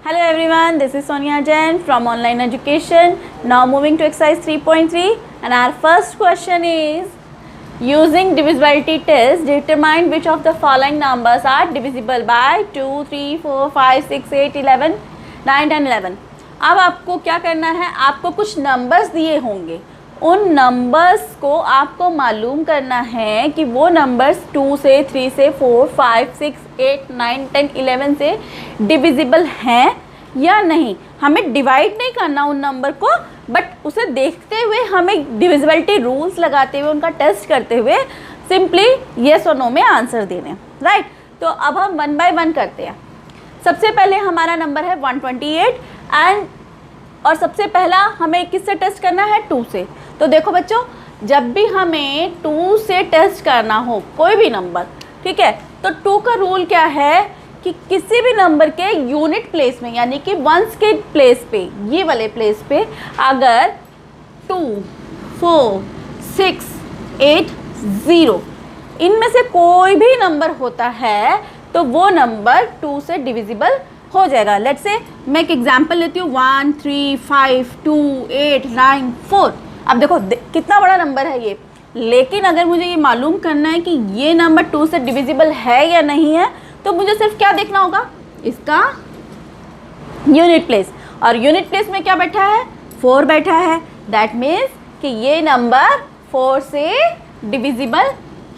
Hello everyone, this is Sonia Jain from Online Education. Now moving to exercise 3.3 and our first question is using divisibility test determine which of the following numbers are divisible by 2, 3, 4, 5, 6, 8, 11, 9, 10, 11. अब आपको क्या करना है, आपको कुछ numbers दिए होंगे, उन नंबर्स को आपको मालूम करना है कि वो नंबर्स 2 से 3 से 4, 5, 6, 8, 9, 10, 11 से डिविजिबल हैं या नहीं. हमें डिवाइड नहीं करना उन नंबर को, बट उसे देखते हुए हमें डिविजिबिलिटी रूल्स लगाते हुए उनका टेस्ट करते हुए सिंपली येस और नो में आंसर देने. राइट, तो अब हम 1 बाय 1 करते हैं. सबसे पहले हमारा नंबर है 128 और सबसे पहला हमें किससे टेस्ट करना है, 2 से. तो देखो बच्चों, जब भी हमें 2 से टेस्ट करना हो कोई भी नंबर, ठीक है, तो 2 का रूल क्या है कि किसी भी नंबर के यूनिट प्लेस में यानी कि वंस के प्लेस पे, ये वाले प्लेस पे अगर 2, 4, 6, 8, 0 इनमें से कोई भी नंबर होता है तो वो नंबर 2 से डिविजिबल हो जाएगा. लेट्स से मैं एक एग्जांपल लेती हूँ 1, 3, 5, 2, 8, 9, 4. अब देखो कितना बड़ा नंबर है ये, लेकिन अगर मुझे ये मालूम करना है कि ये नंबर 2 से डिविजिबल है या नहीं है तो मुझे सिर्फ क्या देखना होगा, इसका यूनिट प्लेस. और यूनिट प्लेस में क्या बैठा है, 4 बैठा है. दैट मीन्स कि ये नंबर 4 से डिविजिबल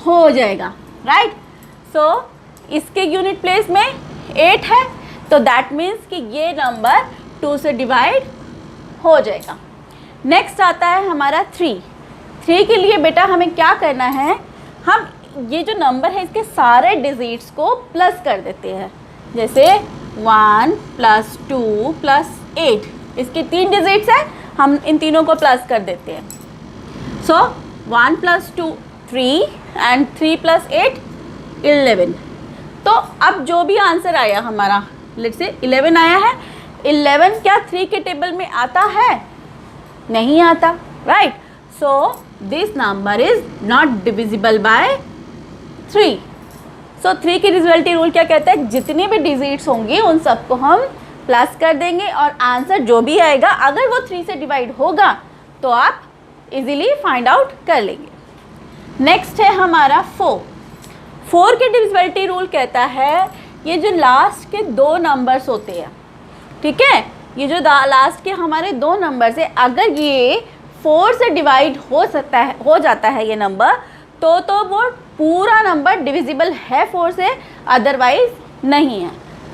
हो जाएगा. राइट, सो इसके यूनिट प्लेस में 8 है तो दैट मीन्स कि ये नंबर 2 से डिवाइड हो जाएगा. नेक्स्ट आता है हमारा 3. के लिए बेटा हमें क्या करना है, हम ये जो नंबर है इसके सारे डिजिट्स को प्लस कर देते हैं. जैसे 1 + 2 + 8, इसके 3 डिजिट्स हैं, हम इन तीनों को प्लस कर देते हैं. सो 1 + 2 3 एंड 3 + 8 11. तो अब जो भी आंसर आया हमारा, लेट्स से 11 आया है, 11 क्या 3 के टेबल में आता है, नहीं आता. Right, so this number is not divisible by 3. सो 3 की डिविजिबिलिटी रूल क्या कहता है, जितनी भी डिजिट्स होंगी उन सबको हम प्लस कर देंगे और आंसर जो भी आएगा अगर वो 3 से डिवाइड होगा तो आप इजीली फाइंड आउट कर लेंगे. नेक्स्ट है हमारा 4 की डिविजिबिलिटी रूल कहता है ये जो लास्ट के 2 नंबर्स होते हैं, ठीक है, ये जो लास्ट के हमारे 2 नंबर से अगर ये 4 से डिवाइड हो जाता है ये नंबर, तो वो पूरा नंबर डिविजिबल है 4 से, अदरवाइज नहीं है.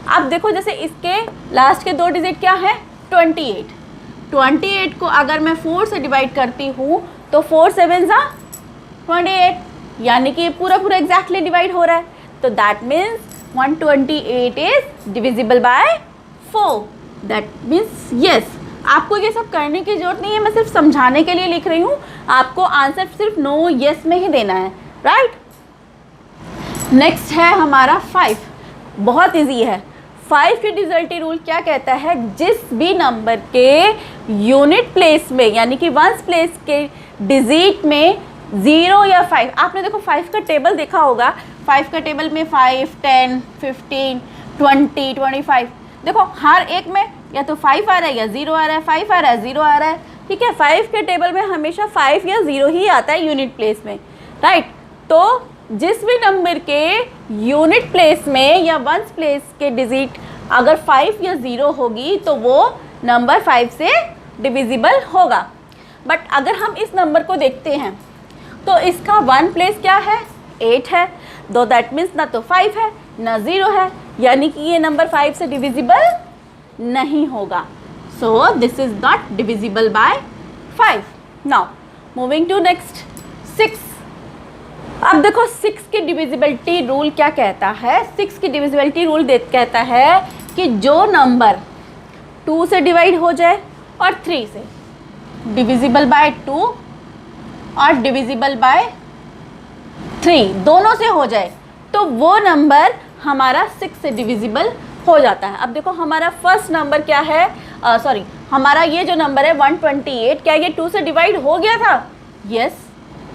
अब देखो जैसे इसके लास्ट के 2 डिजिट क्या है, 28 को अगर मैं 4 से डिवाइड करती हूँ तो 4 7 28, यानी कि पूरा एग्जैक्टली डिवाइड हो रहा है. तो that means 128 is divisible by 4. That means yes. आपको ये सब करने की जरूरत नहीं है, मैं सिर्फ समझाने के लिए लिख रही हूँ. आपको आंसर सिर्फ नो यस में ही देना है. राइट, नेक्स्ट है हमारा 5. बहुत इजी है. 5 की डिविजिबिलिटी रूल क्या कहता है, जिस भी नंबर के यूनिट प्लेस में यानी कि वंस प्लेस के डिजिट में 0 या 5, आपने देखो 5 का टेबल देखा होगा, 5 का टेबल में 5, 10, 15, 20, 25, देखो हर एक में या तो 5 आ रहा है या 0 आ रहा है, 5 आ रहा है 0 आ रहा है. ठीक है, 5 के टेबल में हमेशा 5 या 0 ही आता है यूनिट प्लेस में. राइट, तो जिस भी नंबर के यूनिट प्लेस में या वंस प्लेस के डिजिट अगर 5 या 0 होगी तो वो नंबर 5 से डिविजिबल होगा. बट अगर हम इस नंबर को देखते हैं तो इसका 1 प्लेस क्या है, 8 है, दो दैट मीन्स ना तो 5 है ना 0 है, यानी कि ये नंबर 5 से डिविजिबल नहीं होगा. So this is not divisible by 5. Now moving to next 6. अब देखो 6 की डिविजिबिलिटी रूल क्या कहता है. 6 की डिविजिबिलिटी रूल कहता है कि जो नंबर 2 से डिवाइड हो जाए और 3 से, डिविजिबल बाय 2 और डिविजिबल बाय 3 दोनों से हो जाए तो वो नंबर हमारा 6 से डिविजिबल हो जाता है. अब देखो हमारा फर्स्ट नंबर क्या है, हमारा ये जो नंबर है 128, क्या ये 2 से डिवाइड हो गया था, यस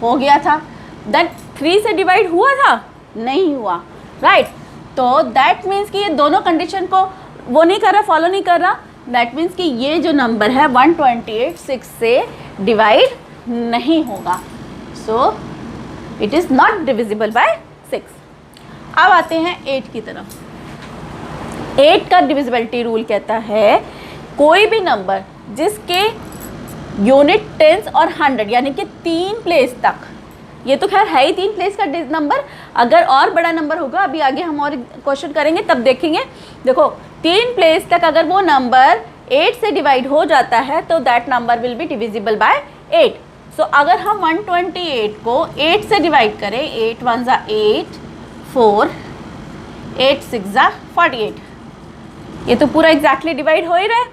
हो गया था. देन 3 से डिवाइड हुआ था, नहीं हुआ. राइट, तो दैट मीन्स कि ये दोनों कंडीशन को वो नहीं कर रहा, फॉलो नहीं कर रहा, दैट मीन्स कि ये जो नंबर है 128 6 से डिवाइड नहीं होगा, so it is not divisible by 6। अब आते हैं 8 की तरफ। 8 का डिविजिबिलिटी रूल कहता है कोई भी नंबर जिसके यूनिट, टेंस और 100 यानी कि 3 प्लेस तक, ये तो खैर है ही 3 प्लेस का नंबर, अगर और बड़ा नंबर होगा, अभी आगे हम और क्वेश्चन करेंगे तब देखेंगे। देखो 3 प्लेस तक अगर वो नंबर 8 से डिवाइड हो जाता है तो that number will be divisible by 8। सो अगर हम 128 को 8 से डिवाइड करें, 8 1 ज़ा 8, 4 8 6 ज़ा 48, ये तो पूरा एग्जैक्टली डिवाइड हो ही रहा है,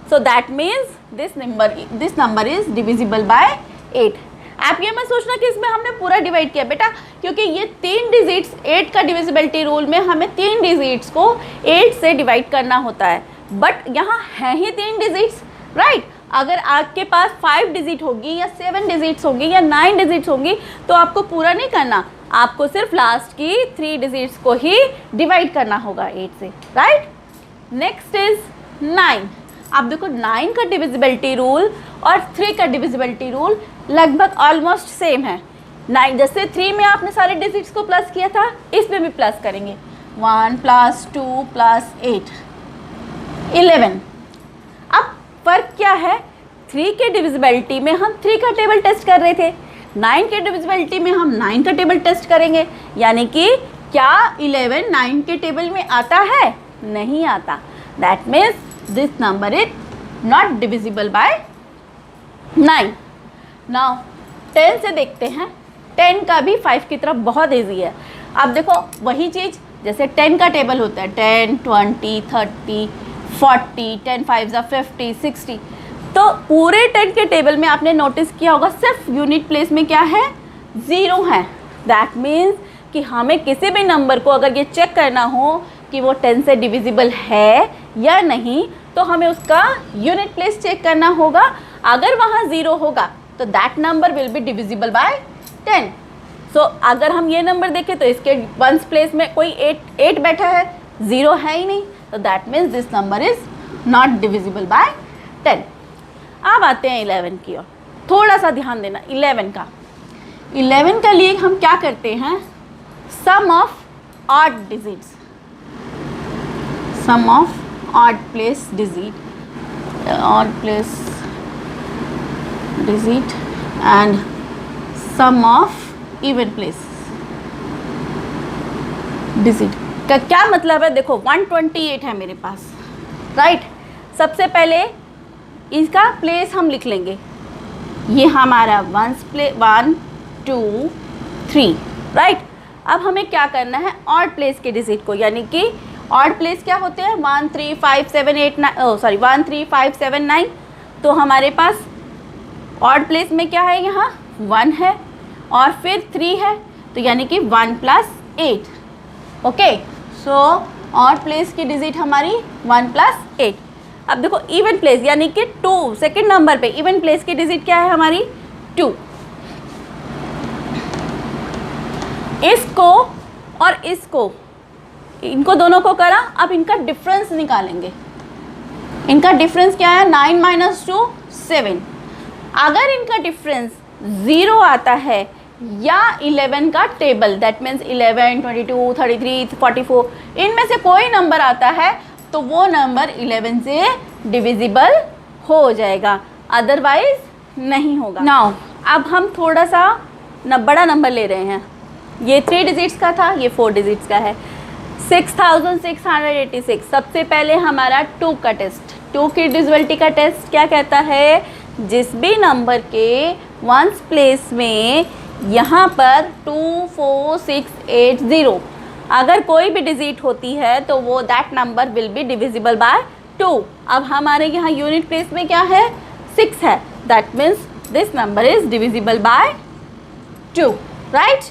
so that means this number is divisible by 8। आप ये मत सोचना कि इसमें हमने पूरा डिवाइड किया बेटा, क्योंकि ये 3 डिजिट्स, 8 का डिविजिबिलिटी रूल में हमें 3 डिजिट्स को 8 से डिवाइड करना होता है, बट यहाँ है ही 3 डिजिट्स, राइट। अगर आपके पास 5 डिजिट होगी या 7 डिजिट्स होगी या 9 डिजिट्स होंगी तो आपको पूरा नहीं करना, आपको सिर्फ लास्ट की 3 डिजिट्स को ही डिवाइड करना होगा 8 से, राइट। Next is 9। अब देखो 9 का डिविजिबिलिटी रूल और 3 का डिविजिबिलिटी रूल लगभग ऑलमोस्ट सेम है। 9 जैसे 3 में आपने सारे डिजिट्स को प्लस किया था, इसमें भी प्लस करेंगे, 1 + 2 + 8 11। अब फर्क क्या है, 3 के डिविजिबिलिटी में हम 3 का टेबल टेस्ट कर रहे थे, 9 के डिविजिबिलिटी में हम 9 का टेबल टेस्ट करेंगे, यानी कि क्या 11 9 के टेबल में आता है? नहीं आता, that means this number is not divisible bye 9। Now 10 से देखते हैं, 10 का भी 5 की तरफ बहुत ईजी है। अब देखो वही चीज़, जैसे 10 का टेबल होता है 10 20 30 40, 10 5 ज़ा 50 60, तो पूरे 10 के टेबल में आपने नोटिस किया होगा सिर्फ यूनिट प्लेस में क्या है, 0 है। दैट मीन्स कि हमें किसी भी नंबर को अगर ये चेक करना हो कि वो 10 से डिविजिबल है या नहीं, तो हमें उसका यूनिट प्लेस चेक करना होगा। अगर वहाँ 0 होगा तो that number will be divisible bye 10। सो अगर हम ये नंबर देखें तो इसके वंस प्लेस में कोई 8 बैठा है, 0 है ही नहीं, तो that means this number is not divisible bye 10। अब आते हैं 11 की ओर, थोड़ा सा ध्यान देना 11 का लिए हम क्या करते हैं, sum of odd digits, sum of odd place digit, odd place digit and sum of even place digit का क्या मतलब है। देखो 128 है मेरे पास, राइट। सबसे पहले इसका प्लेस हम लिख लेंगे, ये हमारा 1 2 3, राइट। अब हमें क्या करना है, ऑड प्लेस के डिजिट को, यानी कि ऑड प्लेस क्या होते हैं 1 3 5 7 8 9, सॉरी 1 3 5 7 9, तो हमारे पास ऑड प्लेस में क्या है, यहाँ 1 है और फिर 3 है, तो यानी कि 1 + 8, ओके। सो ऑड प्लेस की डिजिट हमारी 1 + 8। अब देखो इवन प्लेस यानी कि 2, सेकेंड नंबर पे इवन प्लेस की डिजिट क्या है हमारी, 2। इसको और इसको, इनको दोनों को करा, अब इनका डिफरेंस निकालेंगे। इनका डिफरेंस क्या है, 9 - 2 7। अगर इनका डिफरेंस 0 आता है या 11 का टेबल, दैट मीन्स 11 22 33 44, इनमें से कोई नंबर आता है तो वो नंबर 11 से डिविजिबल हो जाएगा, अदरवाइज नहीं होगा। नाउ अब हम थोड़ा सा बड़ा नंबर ले रहे हैं, ये 3 डिजिट्स का था, ये 4 डिजिट्स का है, 6686। सबसे पहले हमारा 2 का टेस्ट, 2 की डिविजिबिलिटी का टेस्ट क्या कहता है, जिस भी नंबर के वंस प्लेस में यहाँ पर 2 4 6 8 0 अगर कोई भी डिजिट होती है तो वो that number will be divisible by 2। अब हमारे यहाँ यूनिट प्लेस में क्या है, 6 है, that means this number is divisible by 2, right.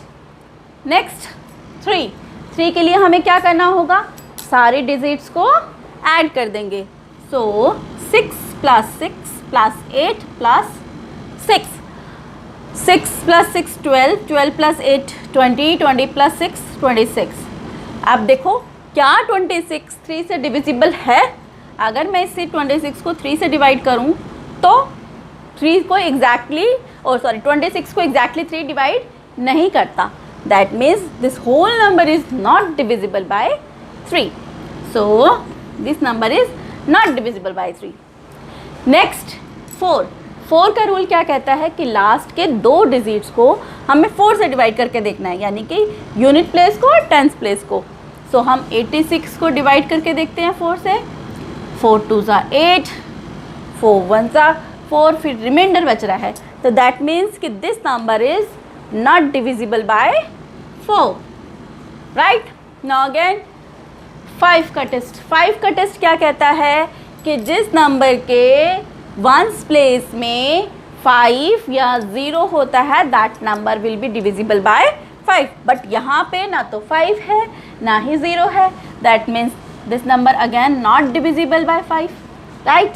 Next 3 के लिए हमें क्या करना होगा, सारे डिजिट्स को ऐड कर देंगे। सो 6 + 6 + 8 + 6, 6 + 6 12, 12 + 8 20, 20 + 6 26। अब देखो क्या 26 3 से डिविजिबल है? अगर मैं इसे 26 को 3 से डिवाइड करूं तो 3 को एग्जैक्टली 26 को एग्जैक्टली 3 डिवाइड नहीं करता. That means this whole number is not divisible by 3. So this number is not divisible by 3. Next 4 का रूल क्या कहता है कि लास्ट के 2 डिजिट्स को हमें 4 से डिवाइड करके देखना है, यानी कि यूनिट प्लेस को और टेंस प्लेस को. सो हम 86 को डिवाइड करके देखते हैं 4 से. 4 2 ज़ा 8, 4 1 ज़ा 4, फिर रिमाइंडर बच रहा है. तो दैट मीन्स कि this number is not divisible bye 4. Right. Now again 5 का टेस्ट. 5 का टेस्ट क्या कहता है कि जिस नंबर के वंस प्लेस में 5 या 0 होता है that number will be divisible by 5. But यहाँ पे ना तो 5 है ना ही 0 है. That means this number again not divisible by 5. Right.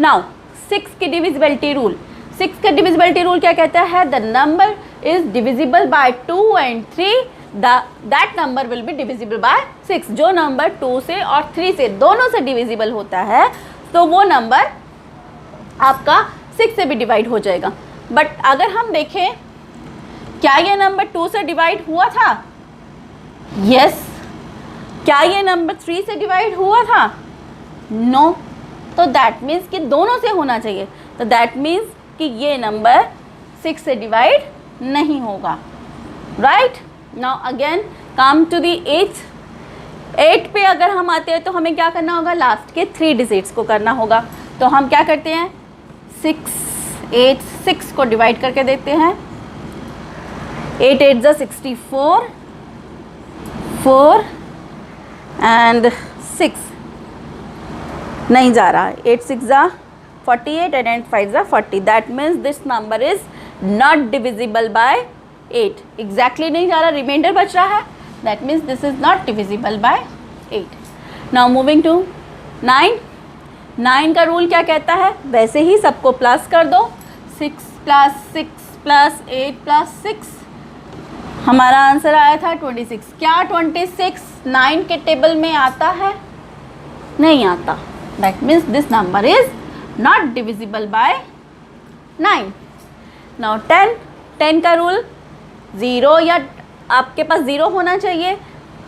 Now 6 की डिविजिबिलिटी रूल. 6 का डिविजिबिलिटी रूल क्या कहता है? The number is divisible by 2 and 3, that number will be divisible by 6. जो नंबर 2 से और 3 से दोनों से डिविजिबल होता है तो वो नंबर आपका 6 से भी डिवाइड हो जाएगा. बट अगर हम देखें क्या ये नंबर 2 से डिवाइड हुआ था? यस. क्या ये नंबर 3 से डिवाइड हुआ था? नो. तो दैट मीन्स कि दोनों से होना चाहिए. तो दैट मीन्स कि ये नंबर 6 से डिवाइड नहीं होगा. Right. Now again come to the 8 पे अगर हम आते हैं तो हमें क्या करना होगा? लास्ट के 3 डिजिट्स को करना होगा. तो हम क्या करते हैं? 6 को डिवाइड करके देते हैं. 8 8 ज़ा 64, 4 एंड 6 नहीं जा रहा. 8 6 ज़ा 48 एंड 8 5 ज़ा 40. That means this number is not divisible by 8. Exactly नहीं जा रहा, रिमाइंडर बच रहा है. That means this is not divisible by 8. Now moving to 9. 9 का रूल क्या कहता है? वैसे ही सबको प्लस कर दो. 6 + 6 + 8 + 6, हमारा आंसर आया था 26. क्या 26 9 के टेबल में आता है? नहीं आता. That means this number is not divisible bye 9. Now 10 का रूल 0 या आपके पास 0 होना चाहिए,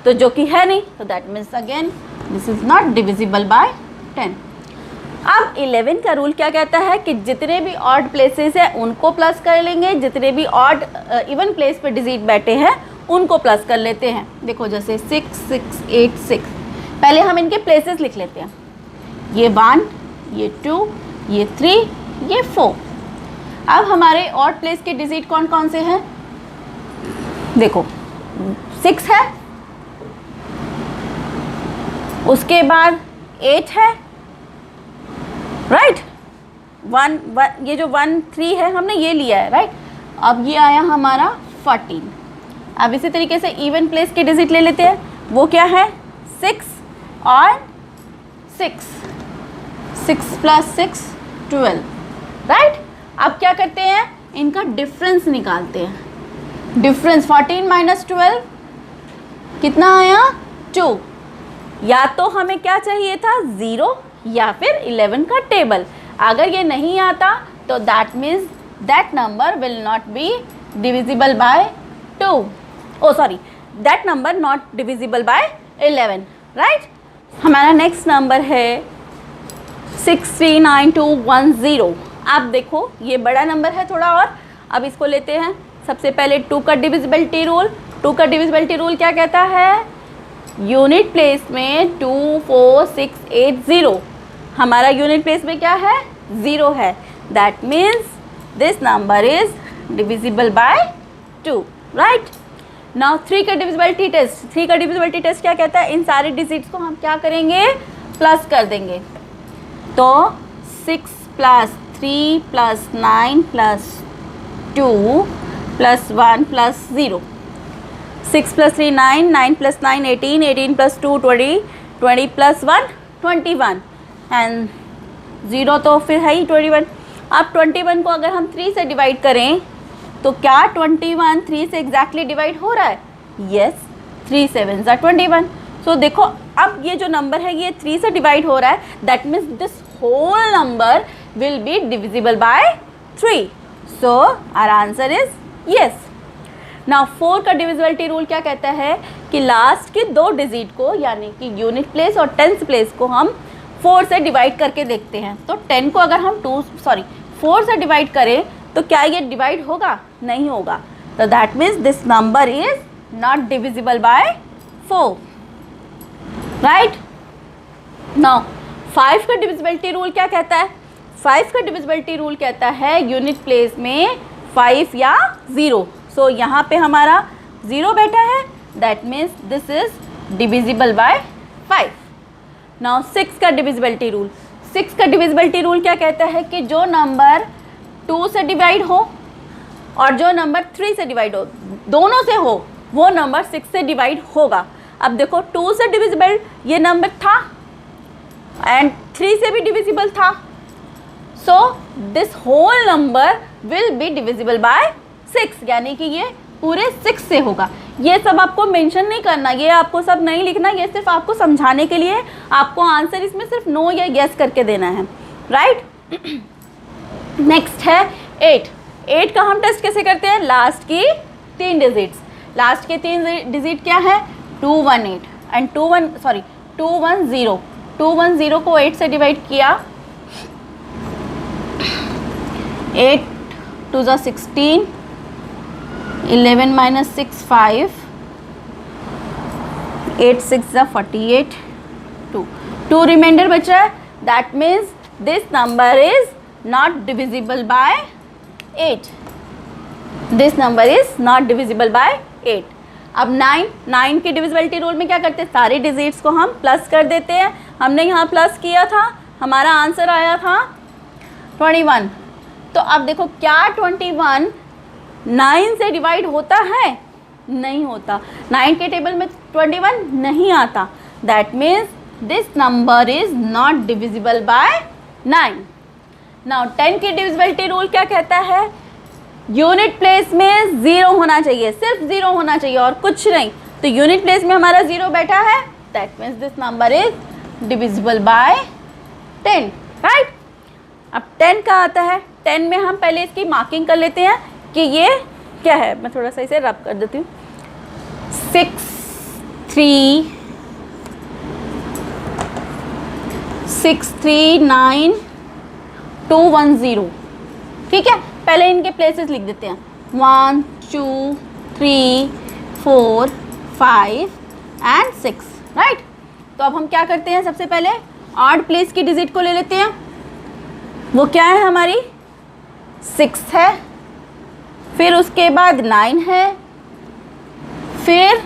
तो जो कि है नहीं, तो that means again this is not divisible bye 10. अब 11 का रूल क्या कहता है कि जितने भी ऑड प्लेसेस हैं उनको प्लस कर लेंगे, जितने भी ऑड इवन प्लेस पे डिजिट बैठे हैं उनको प्लस कर लेते हैं. देखो जैसे 6 6 8 6. पहले हम इनके प्लेसेस लिख लेते हैं. ये 1, ये 2, ये 3, ये 4. अब हमारे ऑड प्लेस के डिजिट कौन कौन से हैं? देखो 6 है, उसके बाद 8 है. राइट. 1 ये जो 1 3 है हमने ये लिया है. राइट. अब ये आया हमारा 14. अब इसी तरीके से इवन प्लेस के डिजिट ले लेते हैं. वो क्या है? 6 और 6. 6 + 6 12. राइट. अब क्या करते हैं? इनका डिफरेंस निकालते हैं. डिफरेंस 14 - 12 कितना आया? 2. या तो हमें क्या चाहिए था? 0 या फिर 11 का टेबल. अगर ये नहीं आता तो that means that number will not be divisible by 2. Oh sorry, that number not divisible by 11. Right. हमारा नेक्स्ट नंबर है 639210. आप देखो ये बड़ा नंबर है थोड़ा और. अब इसको लेते हैं. सबसे पहले 2 का डिविजिबिलिटी रूल. 2 का डिविजिबिलिटी रूल क्या कहता है? यूनिट प्लेस में 2 4 6 8 0. हमारा यूनिट प्लेस में क्या है? 0 है. That means this number is divisible by 2. Right. Now 3 का डिविजिबिलिटी टेस्ट. 3 का डिविजिबिलिटी टेस्ट क्या कहता है? इन सारे डिजिट्स को हम क्या करेंगे? प्लस कर देंगे. तो 6 + 3 + 9 + 2 + 1 + 0. 6 + 3 9, 9 + 9 18, 18 + 2 20, 20 + 1 21 एंड 0 तो फिर है ही 21. अब 21 को अगर हम 3 से डिवाइड करें तो क्या 21 3 से एग्जैक्टली डिवाइड हो रहा है? यस. 3 7 ज़ा 21. तो देखो अब ये जो नंबर है ये 3 से डिवाइड हो रहा है, that means this whole number will be divisible by 3. So our answer is yes. Now 4 का डिविजिबिलिटी रूल क्या कहता है कि लास्ट के 2 डिजिट को यानी कि यूनिट प्लेस और टेंथ प्लेस को हम 4 से डिवाइड करके देखते हैं. तो 10 को अगर हम 4 से डिवाइड करें तो क्या ये डिवाइड होगा? नहीं होगा. तो that means this number is not divisible bye 4. Right. Now 5 का डिविजिबिलिटी रूल क्या कहता है? 5 का डिविजिबिलिटी रूल कहता है यूनिट प्लेस में 5 या 0. सो यहाँ पे हमारा 0 बैठा है, that means this is divisible by 5. Now 6 का डिविजिबिलिटी रूल. 6 का डिविजिबिलिटी रूल क्या कहता है कि जो नंबर 2 से डिवाइड हो और जो नंबर 3 से डिवाइड हो, दोनों से हो, वो नंबर 6 से डिवाइड होगा. अब देखो 2 से डिविजिबल ये नंबर था एंड 3 से भी डिविजिबल था. So this whole number will be divisible by 6, यानी कि ये पूरे 6 से होगा. ये सब आपको मेंशन नहीं करना, ये आपको सब नहीं लिखना, ये सिर्फ आपको समझाने के लिए. आपको आंसर इसमें सिर्फ नो या यस करके देना है. राइट. नेक्स्ट है 8. 8 का हम टेस्ट कैसे करते हैं? लास्ट की 3 डिजिट्स. लास्ट के 3 डिजिट क्या है? 218 एंड 210. 210 को 8 से डिवाइड किया, 8 2 ज़ा 16, 11 माइनस 6 5, 8 6 ज़ा 48, 2 रिमाइंडर बच रहा है. That means this number is not divisible by 8. This number is not divisible by 8. अब 9 की डिविजिबिलिटी रूल में क्या करते हैं? सारे डिजिट्स को हम प्लस कर देते हैं. हमने यहाँ प्लस किया था, हमारा आंसर आया था 21. तो अब देखो क्या 21 9 से डिवाइड होता है? नहीं होता. 9 के टेबल में 21 नहीं आता. That means this number is not divisible bye 9. Now 10 की डिविजिबिलिटी रूल क्या कहता है? यूनिट प्लेस में 0 होना चाहिए, सिर्फ 0 होना चाहिए और कुछ नहीं. तो यूनिट प्लेस में हमारा 0 बैठा है, that means this number is divisible by 10. Right. अब 10 का आता है. 10 में हम पहले इसकी मार्किंग कर लेते हैं कि ये क्या है. मैं थोड़ा सा इसे रब कर देती हूँ. 6 3 9 2 1 0. ठीक है. पहले इनके प्लेसेस लिख देते हैं. 1 2 3 4 5 एंड 6. राइट. तो अब हम क्या करते हैं? सबसे पहले ऑड प्लेस की डिजिट को ले लेते हैं. वो क्या है हमारी? 6 है, फिर उसके बाद 9 है, फिर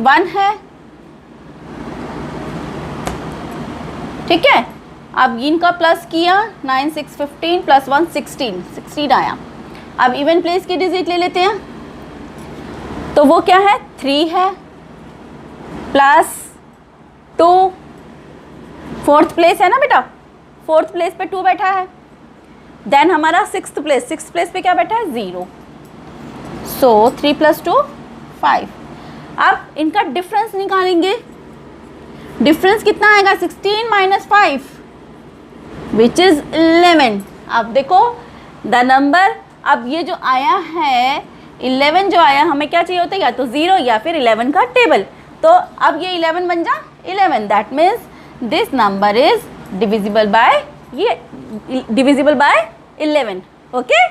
1 है. ठीक है. अब इनका प्लस किया, 9 6 15 प्लस 1 16 आया. अब इवन प्लेस की डिजिट ले लेते हैं. तो वो क्या है? 3 है प्लस 2. 4th प्लेस है ना बेटा, 4th प्लेस पे 2 बैठा है. देन हमारा 6th प्लेस पे क्या बैठा है? 0. सो 3 + 2 5. अब इनका डिफरेंस निकालेंगे. डिफरेंस कितना आएगा? 16 - 5 विच इज़ 11. अब देखो द नंबर, अब ये जो आया है 11 जो आया, हमें क्या चाहिए होता है? या तो 0 या फिर 11 का टेबल. तो अब ये 11 बन जा 11. That means this number is divisible by 11. Okay.